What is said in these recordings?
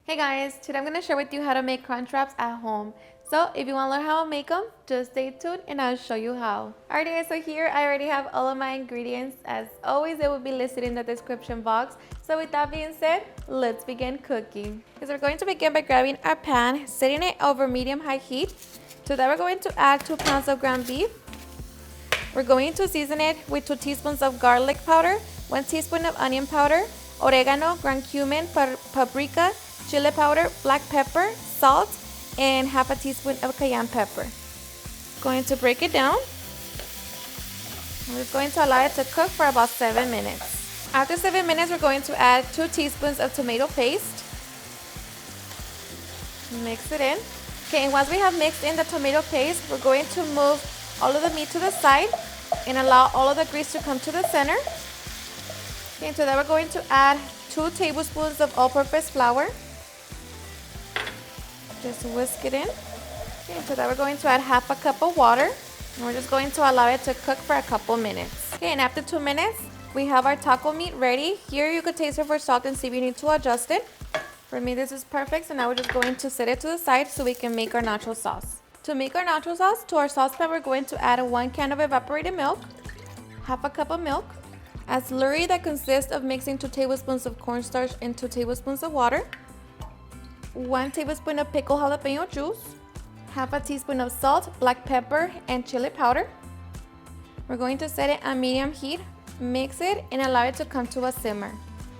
Hey guys, today I'm going to share with you how to make crunch wraps at home. So if you want to learn how to make them, just stay tuned and I'll show you how. Alright guys, so here I already have all of my ingredients. As always, they will be listed in the description box. So with that being said, let's begin cooking. So we're going to begin by grabbing our pan, setting it over medium-high heat. To that we're going to add 2 pounds of ground beef. We're going to season it with 2 teaspoons of garlic powder, 1 teaspoon of onion powder, oregano, ground cumin, paprika, chili powder, black pepper, salt, and half a teaspoon of cayenne pepper. Going to break it down. We're going to allow it to cook for about 7 minutes. After 7 minutes, we're going to add 2 teaspoons of tomato paste. Mix it in. Okay, and once we have mixed in the tomato paste, we're going to move all of the meat to the side and allow all of the grease to come to the center. Okay, so then we're going to add 2 tablespoons of all-purpose flour. Just whisk it in. Okay, so then we're going to add half a cup of water. And we're just going to allow it to cook for a couple minutes. Okay, and after 2 minutes, we have our taco meat ready. Here you could taste it for salt and see if you need to adjust it. For me, this is perfect. So now we're just going to set it to the side so we can make our nacho sauce. To make our nacho sauce, to our saucepan, we're going to add 1 can of evaporated milk, half a cup of milk, a slurry that consists of mixing 2 tablespoons of cornstarch and 2 tablespoons of water, 1 tablespoon of pickled jalapeño juice, half a teaspoon of salt, black pepper, and chili powder. We're going to set it on medium heat, mix it, and allow it to come to a simmer.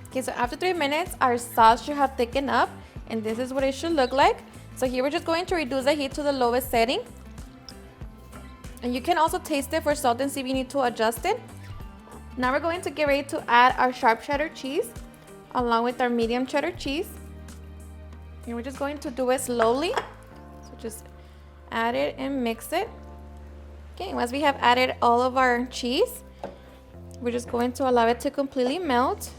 Okay, so after 3 minutes, our sauce should have thickened up, and this is what it should look like. So here we're just going to reduce the heat to the lowest setting. And you can also taste it for salt and see if you need to adjust it. Now we're going to get ready to add our sharp cheddar cheese along with our medium cheddar cheese. And we're just going to do it slowly. So just add it and mix it. Okay, once we have added all of our cheese, we're just going to allow it to completely melt.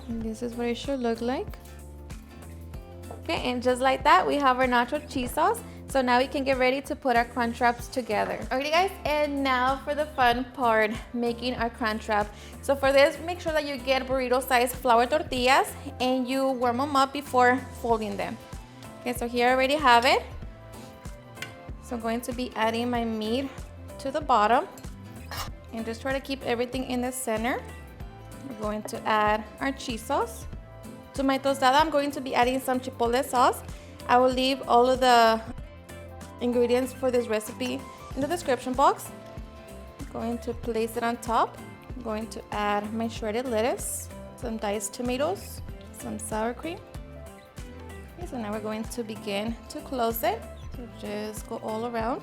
And this is what it should look like. Okay, and just like that, we have our nacho cheese sauce. So now we can get ready to put our crunch wraps together. Alrighty guys, and now for the fun part, making our crunch wrap. So for this, make sure that you get burrito-sized flour tortillas and you warm them up before folding them. Okay, so here I already have it. So I'm going to be adding my meat to the bottom and just try to keep everything in the center. We're going to add our cheese sauce. To my tostada, I'm going to be adding some chipotle sauce. I will leave all of the ingredients for this recipe in the description box. I'm going to place it on top. I'm going to add my shredded lettuce, some diced tomatoes, some sour cream. Okay, so now we're going to begin to close it. So just go all around,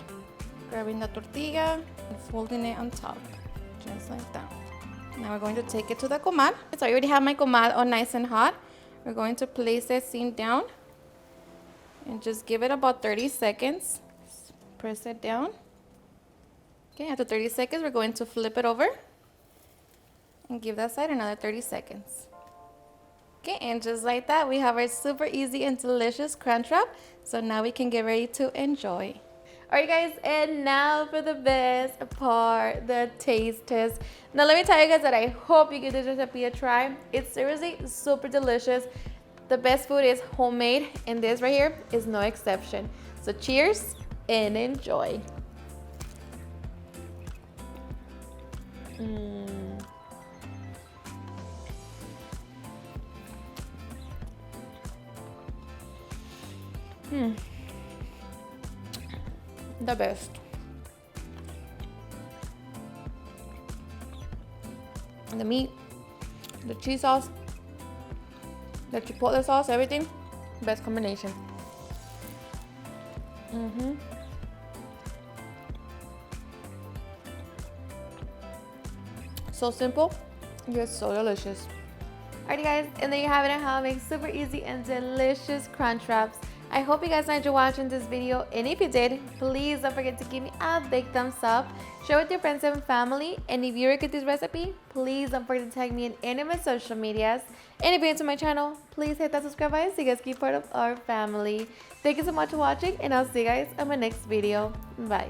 grabbing the tortilla and folding it on top, just like that. Now we're going to take it to the comal. So I already have my comal on nice and hot. We're going to place it seam down and just give it about 30 seconds. Press it down. Okay, after 30 seconds, we're going to flip it over and give that side another 30 seconds. Okay, and just like that, we have our super easy and delicious crunch wrap. So now we can get ready to enjoy. Alright guys, and now for the best part, the taste test. Now let me tell you guys that I hope you give this recipe a try. It's seriously super delicious. The best food is homemade, and this right here is no exception. So cheers and enjoy. The best. The meat, the cheese sauce, the chipotle sauce, everything, best combination. So simple, yet so delicious. Alrighty guys, and there you have it on how to make super easy and delicious crunch wraps. I hope you guys enjoyed watching this video, and if you did, please don't forget to give me a big thumbs up, share with your friends and family, and if you like this recipe, please don't forget to tag me in any of my social medias. And if you're into my channel, please hit that subscribe button so you guys can be part of our family. Thank you so much for watching, and I'll see you guys on my next video. Bye.